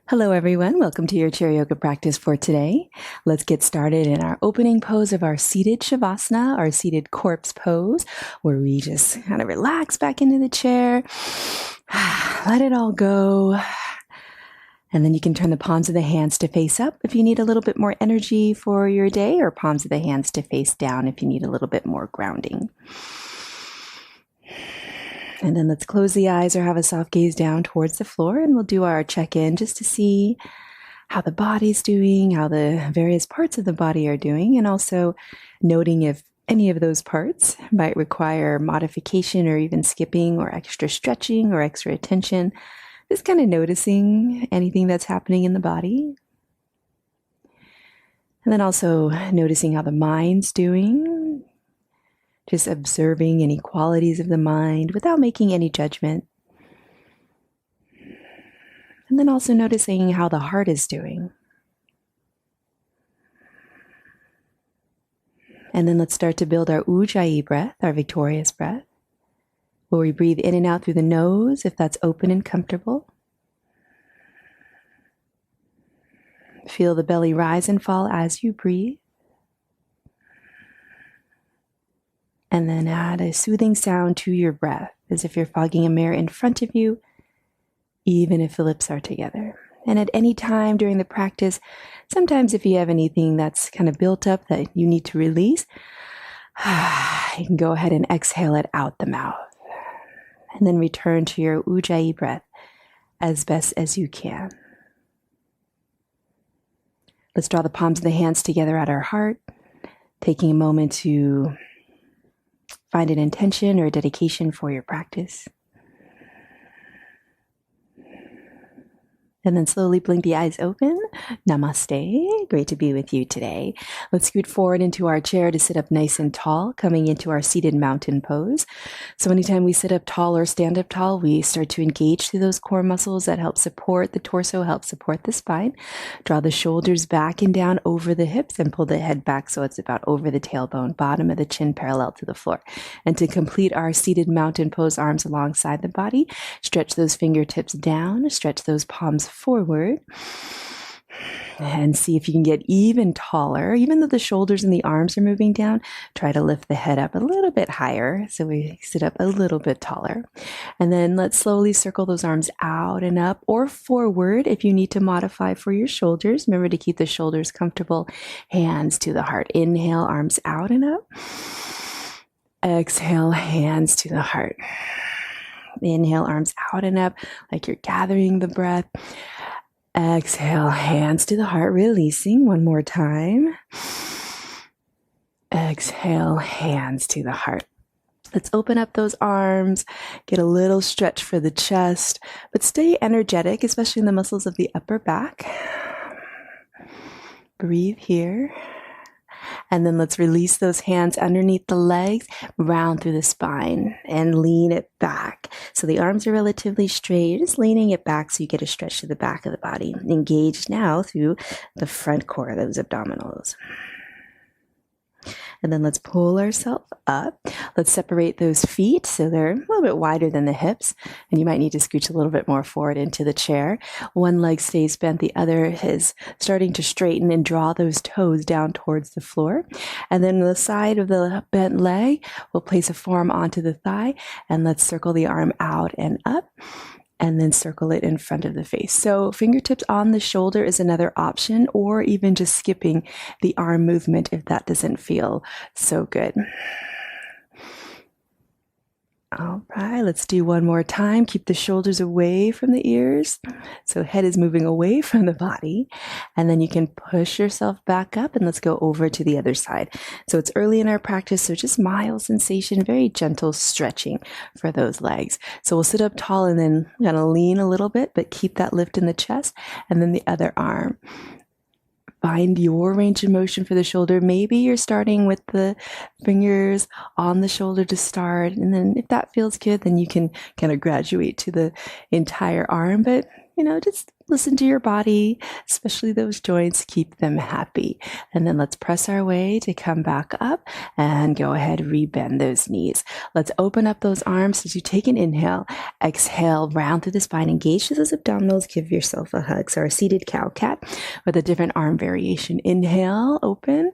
Hello, everyone. Welcome to your chair yoga practice for today. Let's get started in our opening pose of our seated Shavasana, our seated corpse pose, where we just kind of relax back into the chair, let it all go. And then you can turn the palms of the hands to face up if you need a little bit more energy for your day, or palms of the hands to face down if you need a little bit more grounding. And then let's close the eyes or have a soft gaze down towards the floor, and we'll do our check-in just to see how the body's doing, how the various parts of the body are doing, and also noting if any of those parts might require modification or even skipping or extra stretching or extra attention. Just kind of noticing anything that's happening in the body. And then also noticing how the mind's doing. Just observing any qualities of the mind without making any judgment. And then also noticing how the heart is doing. And then let's start to build our Ujayi breath, our victorious breath, where we breathe in and out through the nose if that's open and comfortable. Feel the belly rise and fall as you breathe. And then add a soothing sound to your breath, as if you're fogging a mirror in front of you, even if the lips are together. And at any time during the practice, sometimes if you have anything that's kind of built up that you need to release, you can go ahead and exhale it out the mouth. And then return to your Ujayi breath as best as you can. Let's draw the palms of the hands together at our heart, taking a moment to find an intention or a dedication for your practice. And then slowly blink the eyes open. Namaste. Great to be with you today. Let's scoot forward into our chair to sit up nice and tall, coming into our seated mountain pose. So anytime we sit up tall or stand up tall, we start to engage through those core muscles that help support the torso, help support the spine. Draw the shoulders back and down over the hips and pull the head back so it's about over the tailbone, bottom of the chin parallel to the floor. And to complete our seated mountain pose, arms alongside the body, stretch those fingertips down, stretch those palms forward, and see if you can get even taller. Even though the shoulders and the arms are moving down, try to lift the head up a little bit higher so we sit up a little bit taller. And then let's slowly circle those arms out and up or forward if you need to modify for your shoulders. Remember to keep the shoulders comfortable, hands to the heart. Inhale, arms out and up. Exhale, hands to the heart. Inhale, arms out and up like you're gathering the breath. Exhale, hands to the heart, releasing. One more time. Exhale, hands to the heart. Let's open up those arms, get a little stretch for the chest, but stay energetic, especially in the muscles of the upper back. Breathe here. And then let's release those hands underneath the legs, round through the spine, and lean it back. So the arms are relatively straight. You're just leaning it back so you get a stretch to the back of the body. Engage now through the front core, those abdominals. And then let's pull ourselves up. Let's separate those feet so they're a little bit wider than the hips. And you might need to scooch a little bit more forward into the chair. One leg stays bent, the other is starting to straighten, and draw those toes down towards the floor. And then the side of the bent leg, we'll place a forearm onto the thigh, and let's circle the arm out and up, and then circle it in front of the face. So fingertips on the shoulder is another option, or even just skipping the arm movement if that doesn't feel so good. All right, let's do one more time. Keep the shoulders away from the ears. So head is moving away from the body. And then you can push yourself back up, and let's go over to the other side. So it's early in our practice, so just mild sensation, very gentle stretching for those legs. So we'll sit up tall and then kind of lean a little bit, but keep that lift in the chest, and then the other arm. Find your range of motion for the shoulder. Maybe you're starting with the fingers on the shoulder to start. And then if that feels good, then you can kind of graduate to the entire arm. But just listen to your body, especially those joints, keep them happy. And then let's press our way to come back up and go ahead, rebend those knees. Let's open up those arms as you take an inhale, exhale, round through the spine, engage through those abdominals, give yourself a hug. So our seated cow-cat with a different arm variation. Inhale, open,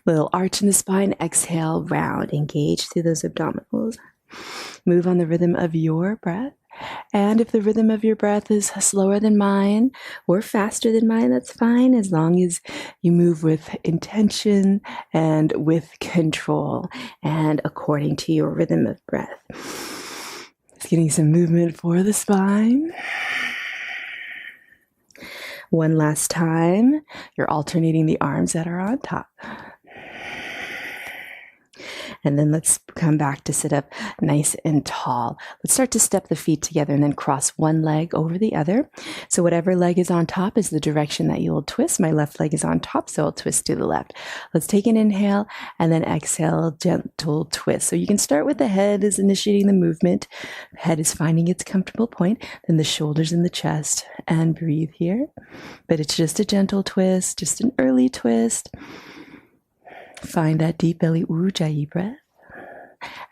little arch in the spine, exhale, round, engage through those abdominals. Move on the rhythm of your breath. And if the rhythm of your breath is slower than mine or faster than mine, that's fine, as long as you move with intention and with control and according to your rhythm of breath. Just getting some movement for the spine. One last time, you're alternating the arms that are on top. And then let's come back to sit up nice and tall. Let's start to step the feet together and then cross one leg over the other. So whatever leg is on top is the direction that you'll twist. My left leg is on top, so I'll twist to the left. Let's take an inhale and then exhale, gentle twist. So you can start with the head is initiating the movement. Head is finding its comfortable point. Then the shoulders and the chest, and breathe here. But it's just a gentle twist, just an early twist. Find that deep belly Ujayi breath.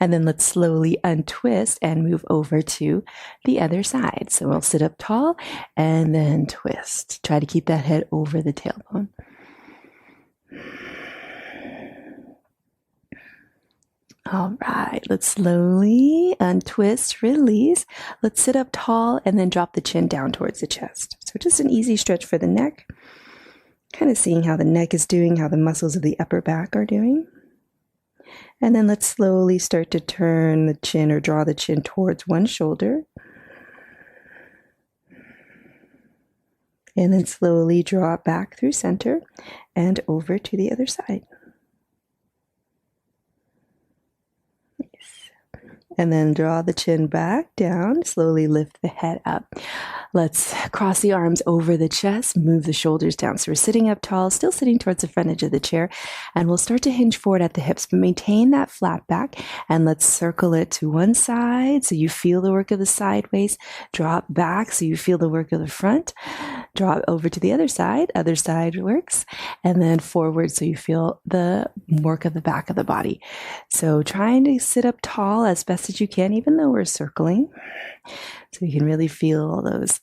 And then let's slowly untwist and move over to the other side. So we'll sit up tall and then twist. Try to keep that head over the tailbone. All right, let's slowly untwist, release. Let's sit up tall and then drop the chin down towards the chest. So just an easy stretch for the neck. Kind of seeing how the neck is doing, how the muscles of the upper back are doing. And then let's slowly start to turn the chin or draw the chin towards one shoulder. And then slowly draw it back through center and over to the other side. Nice. And then draw the chin back down, slowly lift the head up. Let's cross the arms over the chest, move the shoulders down. So we're sitting up tall, still sitting towards the front edge of the chair, and we'll start to hinge forward at the hips, but maintain that flat back, and let's circle it to one side so you feel the work of the sideways, drop back so you feel the work of the front, drop over to the other side works, and then forward so you feel the work of the back of the body. So trying to sit up tall as best as you can, even though we're circling. So you can really feel those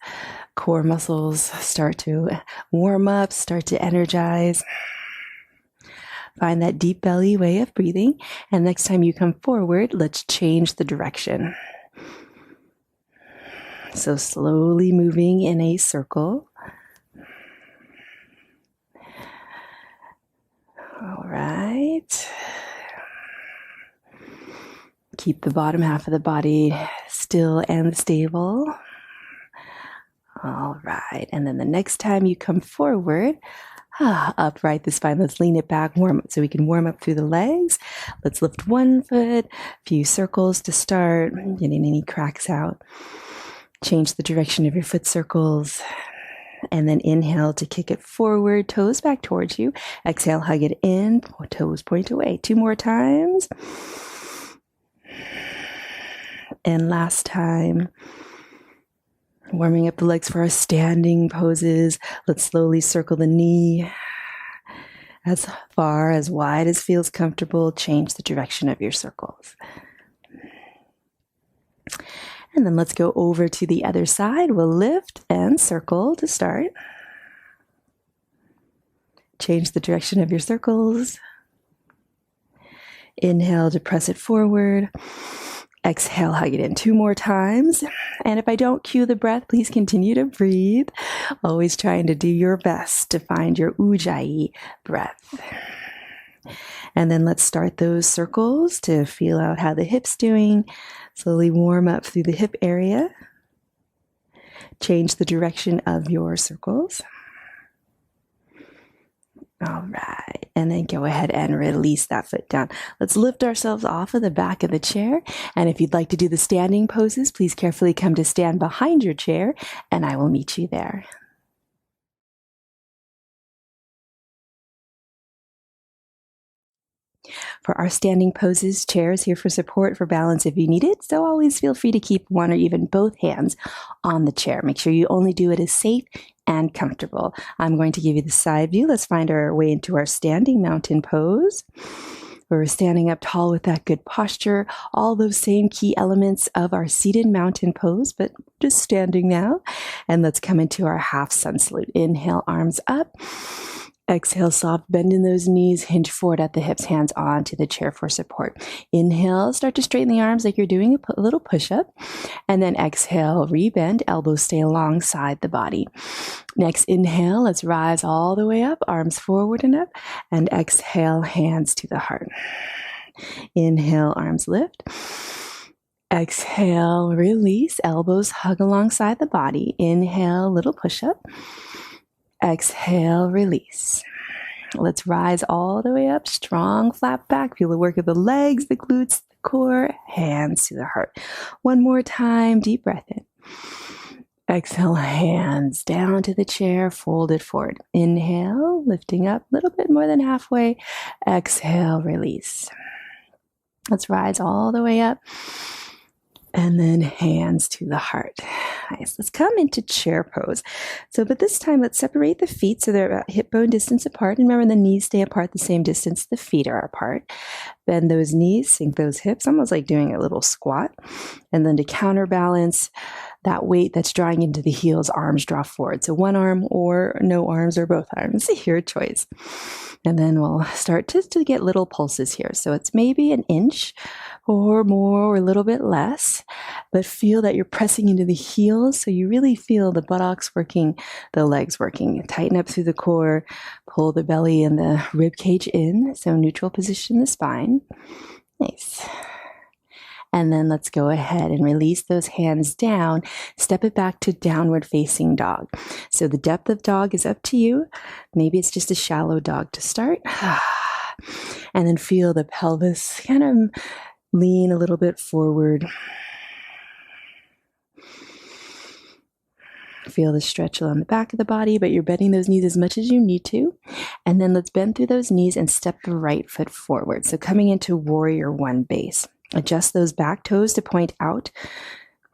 core muscles start to warm up, start to energize. Find that deep belly way of breathing. And next time you come forward, let's change the direction. So slowly moving in a circle. All right. Keep the bottom half of the body still and stable. All right. And then the next time you come forward, upright the spine. Let's lean it back, warm up so we can warm up through the legs. Let's lift one foot, a few circles to start, getting any cracks out. Change the direction of your foot circles. And then inhale to kick it forward, toes back towards you. Exhale, hug it in, toes point away. 2 more times. And last time, warming up the legs for our standing poses. Let's slowly circle the knee as far, as wide as feels comfortable. Change the direction of your circles. And then let's go over to the other side. We'll lift and circle to start. Change the direction of your circles. Inhale to press it forward. Exhale, hug it in 2 more times. And if I don't cue the breath, please continue to breathe. Always trying to do your best to find your Ujayi breath. And then let's start those circles to feel out how the hip's doing. Slowly warm up through the hip area. Change the direction of your circles. All right, and then go ahead and release that foot down. Let's lift ourselves off of the back of the chair. And if you'd like to do the standing poses, please carefully come to stand behind your chair, and I will meet you there. For our standing poses, chairs here for support, for balance if you need it. So always feel free to keep one or even both hands on the chair. Make sure you only do it as safe and comfortable. I'm going to give you the side view. Let's find our way into our standing mountain pose. We're standing up tall with that good posture, all those same key elements of our seated mountain pose, but just standing now. And let's come into our half sun salute. Inhale, arms up. Exhale, soft bend in those knees, hinge forward at the hips, hands onto the chair for support. Inhale, start to straighten the arms like you're doing a little push-up. And then exhale, rebend, elbows stay alongside the body. Next, inhale, let's rise all the way up, arms forward and up. And exhale, hands to the heart. Inhale, arms lift. Exhale, release, elbows hug alongside the body. Inhale, little push-up. Exhale, release. Let's rise all the way up, strong, flat back. Feel the work of the legs, the glutes, the core, hands to the heart. One more time, deep breath in. Exhale, hands down to the chair, folded forward. Inhale, lifting up a little bit more than halfway. Exhale, release. Let's rise all the way up. And then hands to the heart. Nice. Let's come into chair pose. But this time, let's separate the feet so they're about hip bone distance apart. And remember, the knees stay apart the same distance the feet are apart. Bend those knees, sink those hips, almost like doing a little squat. And then to counterbalance that weight that's drawing into the heels, arms draw forward. So one arm or no arms or both arms, your choice. And then we'll start just to get little pulses here. So it's maybe an inch or more or a little bit less, but feel that you're pressing into the heels so you really feel the buttocks working, the legs working. Tighten up through the core, pull the belly and the rib cage in, so neutral position the spine. Nice. And then let's go ahead and release those hands down, step it back to downward facing dog. So the depth of dog is up to you. Maybe it's just a shallow dog to start. And then feel the pelvis kind of lean a little bit forward. Feel the stretch along the back of the body, but you're bending those knees as much as you need to. And then let's bend through those knees and step the right foot forward. So coming into warrior one base. Adjust those back toes to point out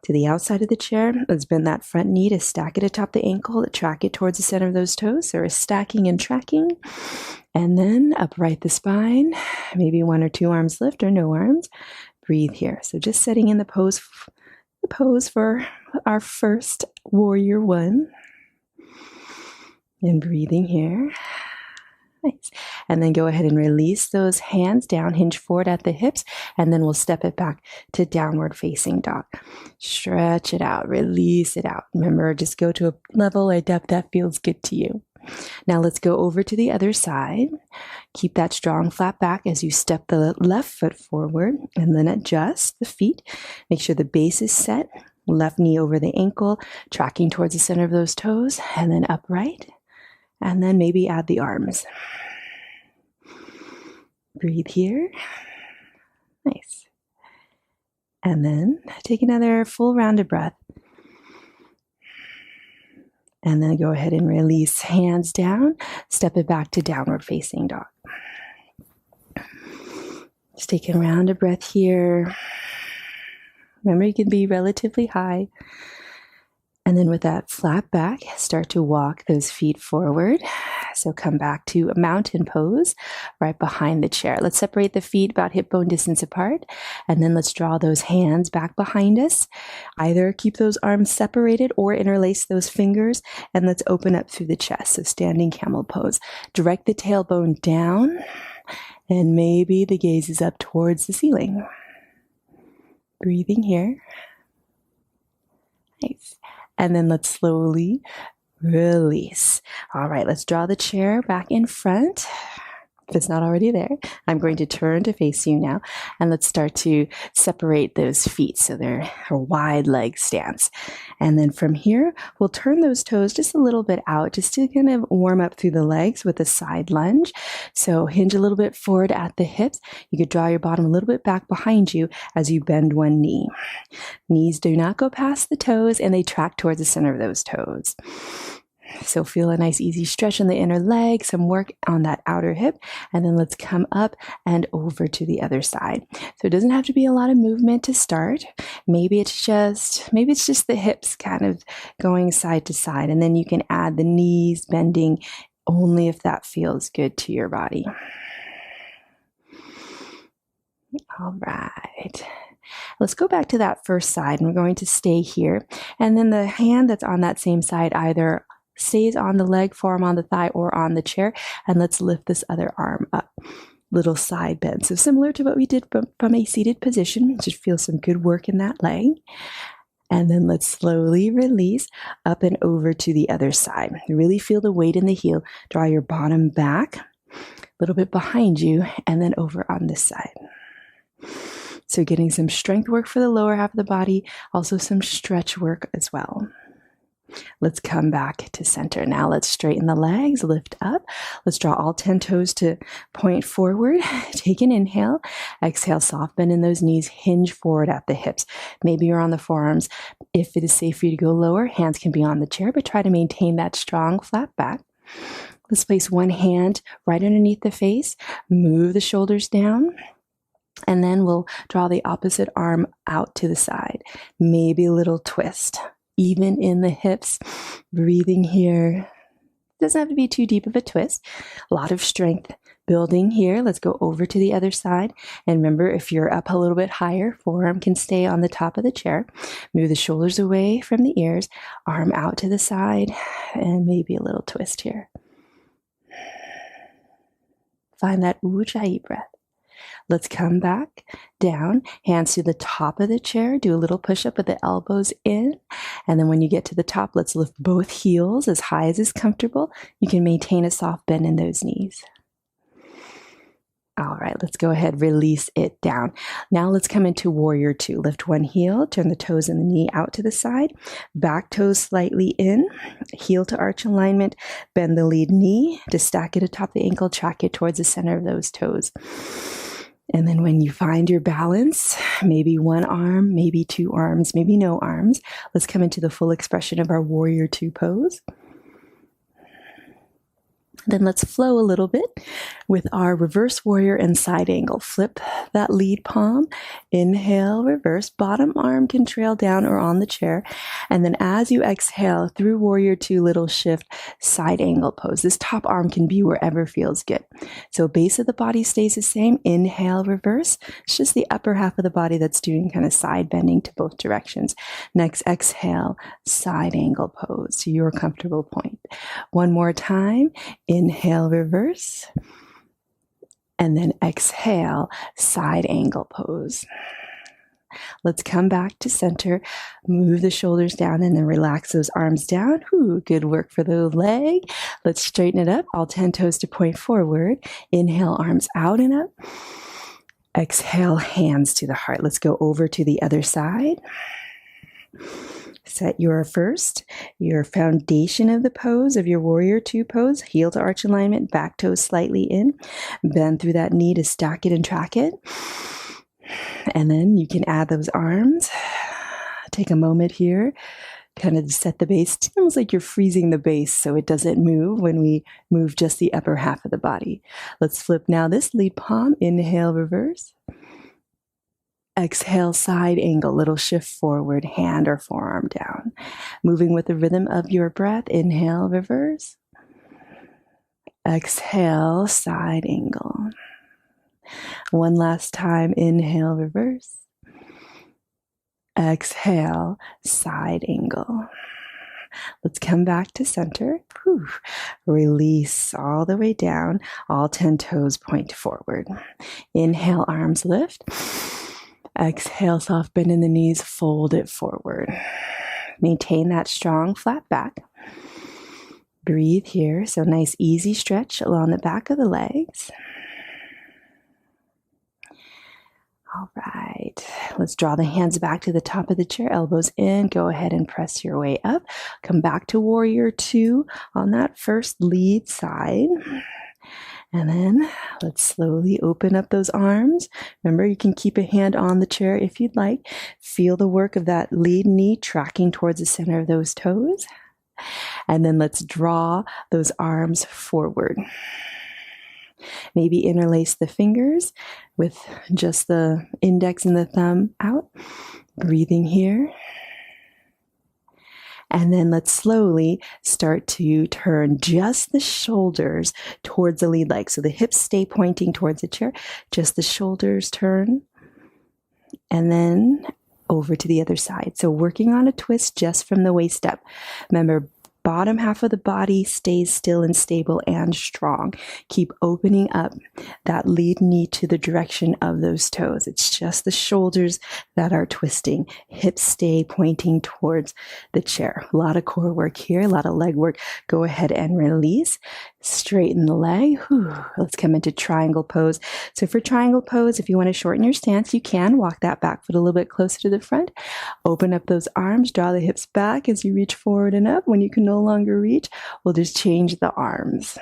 to the outside of the chair. Let's bend that front knee to stack it atop the ankle, to track it towards the center of those toes. So we're stacking and tracking. And then upright the spine. Maybe one or two arms lift or no arms. Breathe here. So just setting in the pose for our first warrior one. And breathing here. Nice. And then go ahead and release those hands down, hinge forward at the hips, and then we'll step it back to downward facing dog. Stretch it out, release it out. Remember, just go to a level, a depth that feels good to you. Now let's go over to the other side. Keep that strong flat back as you step the left foot forward, and then adjust the feet. Make sure the base is set, left knee over the ankle, tracking towards the center of those toes, and then upright. And then maybe add the arms. Breathe here. Nice. And then take another full round of breath. And then go ahead and release hands down. Step it back to downward facing dog. Just take a round of breath here. Remember, you can be relatively high. And then with that flat back, start to walk those feet forward. So come back to a mountain pose right behind the chair. Let's separate the feet about hip bone distance apart. And then let's draw those hands back behind us. Either keep those arms separated or interlace those fingers. And let's open up through the chest. So standing camel pose. Direct the tailbone down. And maybe the gaze is up towards the ceiling. Breathing here. Nice. And then let's slowly release. All right, let's draw the chair back in front. If it's not already there, I'm going to turn to face you now. And let's start to separate those feet so they're a wide leg stance. And then from here, we'll turn those toes just a little bit out, just to kind of warm up through the legs with a side lunge. So hinge a little bit forward at the hips. You could draw your bottom a little bit back behind you as you bend one knee. Knees do not go past the toes, and they track towards the center of those toes. So feel a nice easy stretch in the inner leg, some work on that outer hip, and then let's come up and over to the other side. So it doesn't have to be a lot of movement to start. Maybe it's just the hips kind of going side to side, and then you can add the knees bending only if that feels good to your body. All right. Let's go back to that first side, and we're going to stay here. And then the hand that's on that same side either stays on the leg, forearm on the thigh, or on the chair. And let's lift this other arm up. Little side bend. So similar to what we did from a seated position, just feel some good work in that leg. And then let's slowly release up and over to the other side. Really feel the weight in the heel. Draw your bottom back, a little bit behind you, and then over on this side. So getting some strength work for the lower half of the body, also some stretch work as well. Let's come back to center. Now let's straighten the legs, lift up. Let's draw all 10 toes to point forward. Take an inhale. Exhale, soft bend in those knees, hinge forward at the hips. Maybe you're on the forearms. If it is safe for you to go lower, hands can be on the chair, but try to maintain that strong flat back. Let's place one hand right underneath the face. Move the shoulders down. And then we'll draw the opposite arm out to the side. Maybe a little twist. Even in the hips, breathing here. Doesn't have to be too deep of a twist. A lot of strength building here. Let's go over to the other side. And remember, if you're up a little bit higher, forearm can stay on the top of the chair. Move the shoulders away from the ears, arm out to the side, and maybe a little twist here. Find that Ujayi breath. Let's come back down, hands to the top of the chair. Do a little push-up with the elbows in. And then when you get to the top, let's lift both heels as high as is comfortable. You can maintain a soft bend in those knees. All right, let's go ahead, release it down. Now let's come into warrior two. Lift one heel, turn the toes and the knee out to the side, back toes slightly in, heel to arch alignment, bend the lead knee to stack it atop the ankle, track it towards the center of those toes. And then when you find your balance, maybe one arm, maybe two arms, maybe no arms, let's come into the full expression of our warrior two pose. Then let's flow a little bit with our reverse warrior and side angle. Flip that lead palm, inhale, reverse, bottom arm can trail down or on the chair. And then as you exhale through warrior two, little shift, side angle pose. This top arm can be wherever feels good. So base of the body stays the same. Inhale, reverse. It's just the upper half of the body that's doing kind of side bending to both directions. Next, exhale, side angle pose to your comfortable point. One more time. Inhale, reverse, and then exhale, side angle pose. Let's come back to center, move the shoulders down, and then relax those arms down. Ooh, good work for the leg. Let's straighten it up, all 10 toes to point forward. Inhale, arms out and up. Exhale, hands to the heart. Let's go over to the other side. Set your foundation of the pose of your warrior two pose, heel to arch alignment, back toes slightly in, bend through that knee to stack it and track it. And then you can add those arms. Take a moment here, kind of set the base. It's almost like you're freezing the base so it doesn't move when we move just the upper half of the body. Let's flip now this lead palm, inhale, reverse. Exhale, side angle, little shift forward, hand or forearm down. Moving with the rhythm of your breath, inhale, reverse. Exhale, side angle. One last time, inhale, reverse. Exhale, side angle. Let's come back to center. Whew. Release all the way down. All 10 toes point forward. Inhale, arms lift. Exhale, soft bend in the knees, fold it forward. Maintain that strong flat back. Breathe here. So nice easy stretch along the back of the legs. All right. Let's draw the hands back to the top of the chair, elbows in. Go ahead and press your way up. Come back to warrior two on that first lead side. And then let's slowly open up those arms. Remember, you can keep a hand on the chair if you'd like. Feel the work of that lead knee tracking towards the center of those toes. And then let's draw those arms forward. Maybe interlace the fingers with just the index and the thumb out. Breathing here. And then let's slowly start to turn just the shoulders towards the lead leg. So the hips stay pointing towards the chair. Just the shoulders turn. And then over to the other side. So working on a twist just from the waist up. Remember, bottom half of the body stays still and stable and strong. Keep opening up that lead knee to the direction of those toes. It's just the shoulders that are twisting. Hips stay pointing towards the chair. A lot of core work here, a lot of leg work. Go ahead and release. Straighten the leg. Whew. Let's come into triangle pose. So for triangle pose, if you want to shorten your stance, you can walk that back foot a little bit closer to the front. Open up those arms, draw the hips back as you reach forward and up. When you can no longer reach, we'll just change the arms.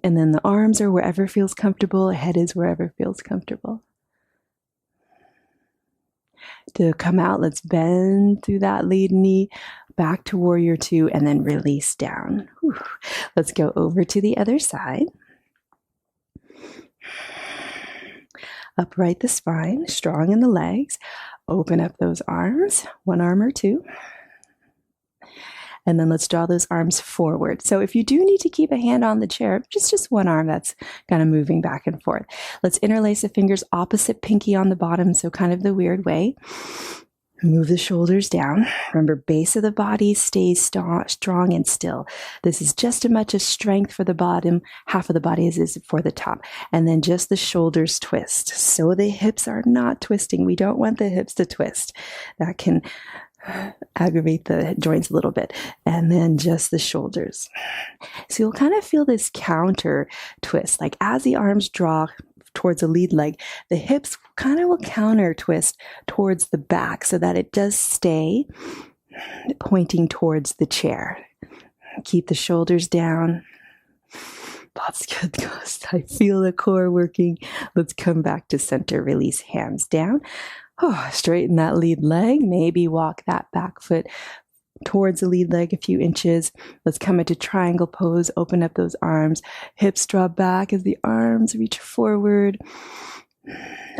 And then the arms are wherever feels comfortable, head is wherever feels comfortable. To come out, let's bend through that lead knee, back to warrior two, and then release down. Whew. Let's go over to the other side. Upright the spine, strong in the legs. Open up those arms, one arm or two. And then let's draw those arms forward. So if you do need to keep a hand on the chair, just one arm that's kind of moving back and forth. Let's interlace the fingers opposite pinky on the bottom, so kind of the weird way. Move the shoulders down. Remember, base of the body stays strong and still. This is just as much as strength for the bottom half of the body as is for the top. And then just the shoulders twist. So the hips are not twisting. We don't want the hips to twist. That can aggravate the joints a little bit. And then just the shoulders. So you'll kind of feel this counter twist. Like as the arms draw towards the lead leg, the hips kind of will counter twist towards the back so that it does stay pointing towards the chair. Keep the shoulders down. That's good. I feel the core working. Let's come back to center. Release hands down. Oh, straighten that lead leg. Maybe walk that back foot towards the lead leg a few inches. Let's come into triangle pose. Open up those arms. Hips draw back as the arms reach forward.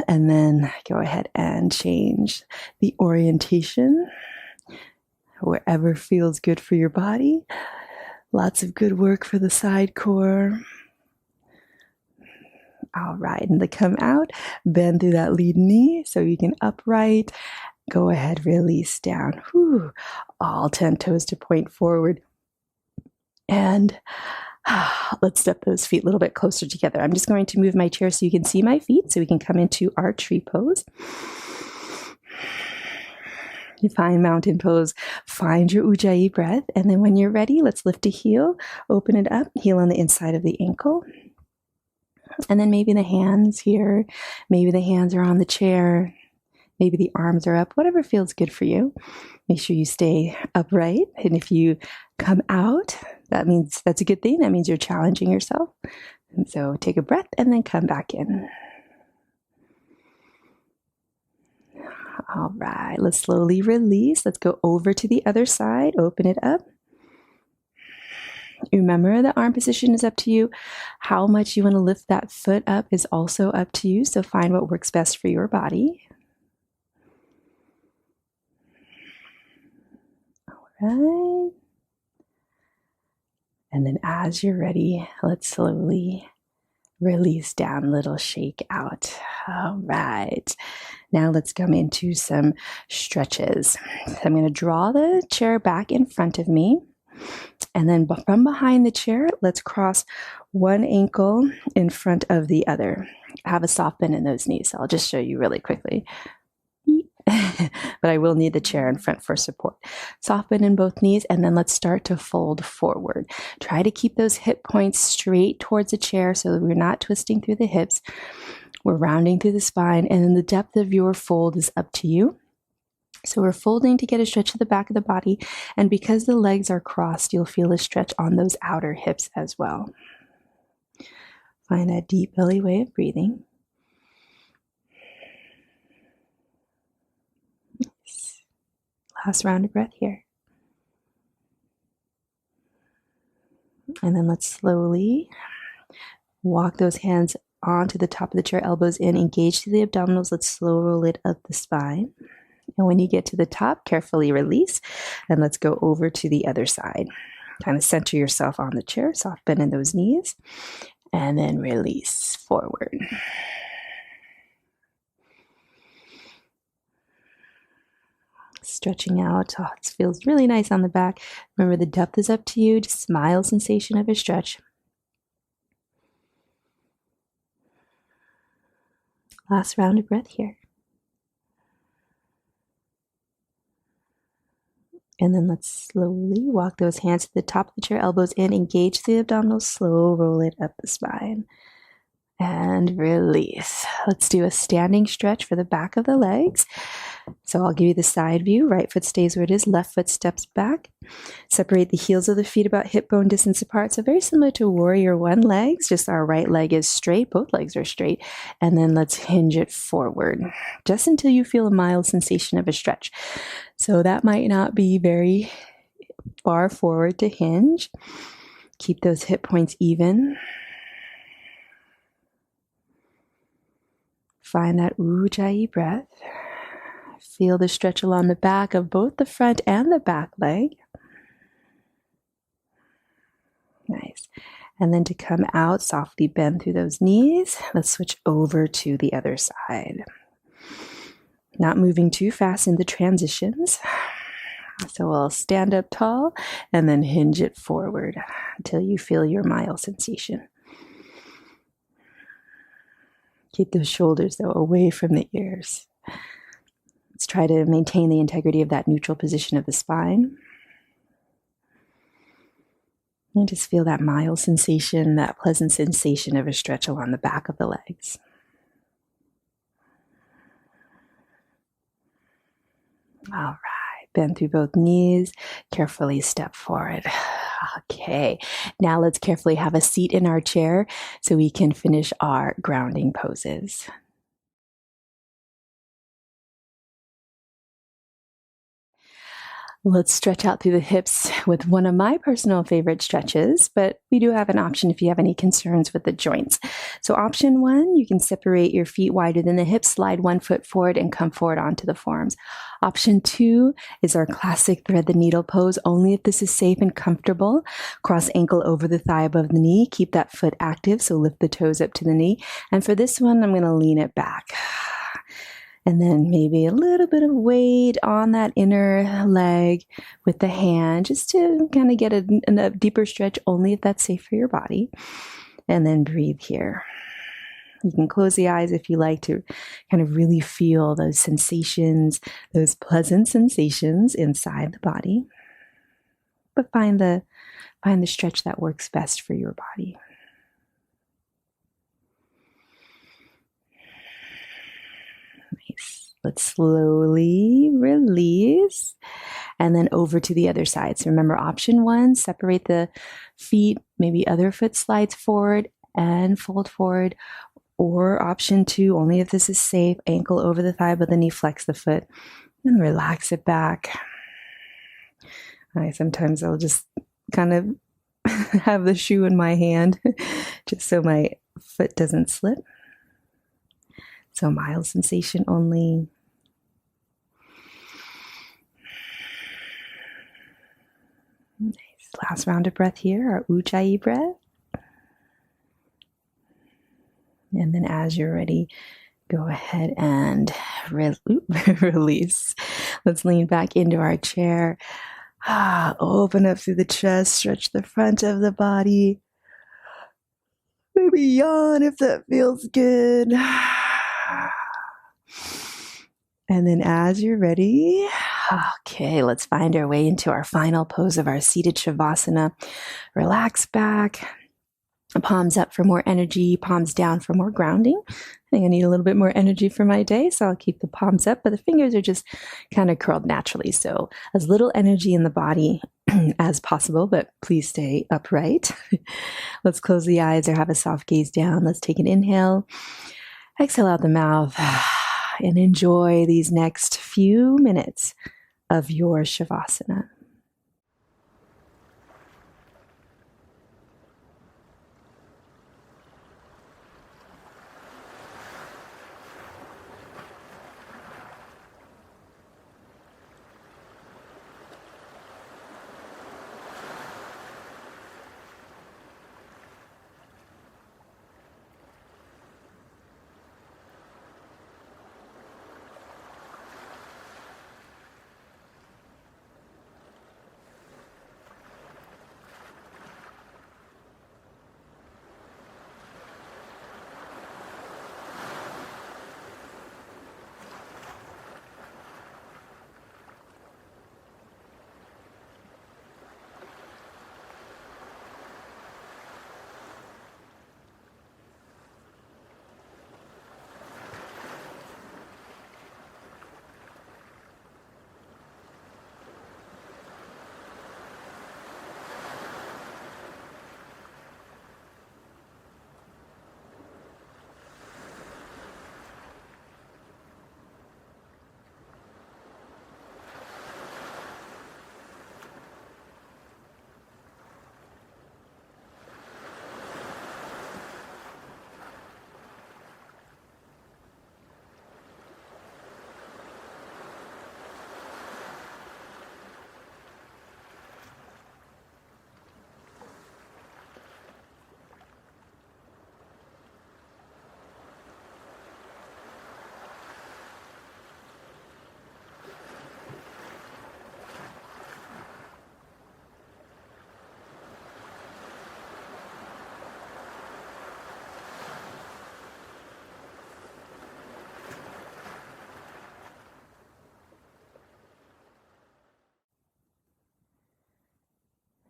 And then go ahead and change the orientation wherever feels good for your body. Lots of good work for the side core. All right, and to come out, bend through that lead knee so you can upright. Go ahead, release down. Whew. All 10 toes to point forward. And let's step those feet a little bit closer together. I'm just going to move my chair so you can see my feet so we can come into our tree pose. You find mountain pose, find your Ujayi breath. And then when you're ready, let's lift a heel, open it up, heel on the inside of the ankle. And then maybe the hands here, maybe the hands are on the chair, maybe the arms are up, whatever feels good for you. Make sure you stay upright. And if you come out, that means that's a good thing. That means you're challenging yourself. And so take a breath and then come back in. All right, let's slowly release. Let's go over to the other side. Open it up. Remember, the arm position is up to you. How much you want to lift that foot up is also up to you. So find what works best for your body. All right. And then as you're ready, let's slowly release down, little shake out. All right. Now let's come into some stretches. I'm going to draw the chair back in front of me. And then from behind the chair, let's cross one ankle in front of the other. Have a soft bend in those knees. So I'll just show you really quickly. But I will need the chair in front for support. Soft bend in both knees, and then let's start to fold forward. Try to keep those hip points straight towards the chair so that we're not twisting through the hips. We're rounding through the spine, and then the depth of your fold is up to you. So we're folding to get a stretch to the back of the body, and because the legs are crossed, you'll feel a stretch on those outer hips as well. Find that deep belly way of breathing. Last round of breath here. And then let's slowly walk those hands onto the top of the chair, elbows in, engage through the abdominals. Let's slow roll it up the spine. And when you get to the top, carefully release. And let's go over to the other side. Kind of center yourself on the chair, soft bend in those knees, and then release forward. Stretching out. Oh, it feels really nice on the back. Remember, the depth is up to you. Just mild sensation of a stretch. Last round of breath here. And then let's slowly walk those hands to the top of the chair, elbows in, engage the abdominals, slow roll it up the spine. And release. Let's do a standing stretch for the back of the legs. So I'll give you the side view. Right foot stays where it is, left foot steps back. Separate the heels of the feet about hip bone distance apart. So very similar to warrior one legs, just our right leg is straight, both legs are straight. And then let's hinge it forward, just until you feel a mild sensation of a stretch. So that might not be very far forward to hinge. Keep those hip points even. Find that Ujayi breath. Feel the stretch along the back of both the front and the back leg. Nice. And then to come out, softly bend through those knees. Let's switch over to the other side. Not moving too fast in the transitions. So we'll stand up tall and then hinge it forward until you feel your mild sensation. Keep those shoulders, though, away from the ears. Let's try to maintain the integrity of that neutral position of the spine. And just feel that mild sensation, that pleasant sensation of a stretch along the back of the legs. All right. Bend through both knees. Carefully step forward. Okay. Now let's carefully have a seat in our chair so we can finish our grounding poses. Let's stretch out through the hips with one of my personal favorite stretches, but we do have an option if you have any concerns with the joints. So option one, you can separate your feet wider than the hips, slide one foot forward and come forward onto the forearms. Option two is our classic thread the needle pose, only if this is safe and comfortable. Cross ankle over the thigh above the knee. Keep that foot active, so lift the toes up to the knee. And for this one, I'm going to lean it back. And then maybe a little bit of weight on that inner leg with the hand, just to kind of get a deeper stretch, only if that's safe for your body. And then breathe here. You can close the eyes if you like to kind of really feel those sensations, those pleasant sensations inside the body. But find the stretch that works best for your body. Nice. Let's slowly release and then over to the other side. So remember option one, separate the feet, maybe other foot slides forward and fold forward. Or option two, only if this is safe, ankle over the thigh, but then you flex the foot and relax it back. Sometimes I'll just kind of have the shoe in my hand just so my foot doesn't slip. So mild sensation only. Nice. Last round of breath here, our Ujayi breath. And then as you're ready, go ahead and release. Let's lean back into our chair. Open up through the chest, stretch the front of the body. Maybe yawn if that feels good. And then as you're ready, okay, let's find our way into our final pose of our seated Savasana. Relax back. Palms up for more energy, palms down for more grounding. I think I need a little bit more energy for my day, so I'll keep the palms up, but the fingers are just kind of curled naturally. So as little energy in the body as possible, but please stay upright. Let's close the eyes or have a soft gaze down. Let's take an inhale. Exhale out the mouth and enjoy these next few minutes of your Savasana.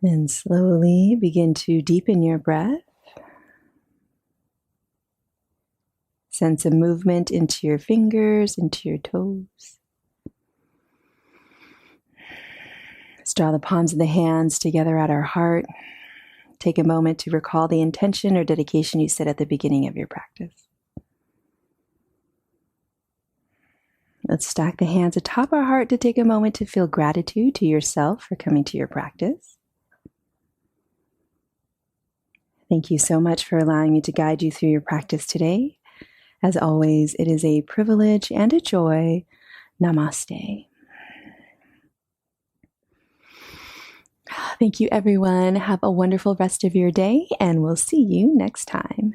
And slowly begin to deepen your breath. Send some movement into your fingers, into your toes. Let's draw the palms of the hands together at our heart. Take a moment to recall the intention or dedication you set at the beginning of your practice. Let's stack the hands atop our heart to take a moment to feel gratitude to yourself for coming to your practice. Thank you so much for allowing me to guide you through your practice today. As always, it is a privilege and a joy. Namaste. Thank you, everyone. Have a wonderful rest of your day, and we'll see you next time.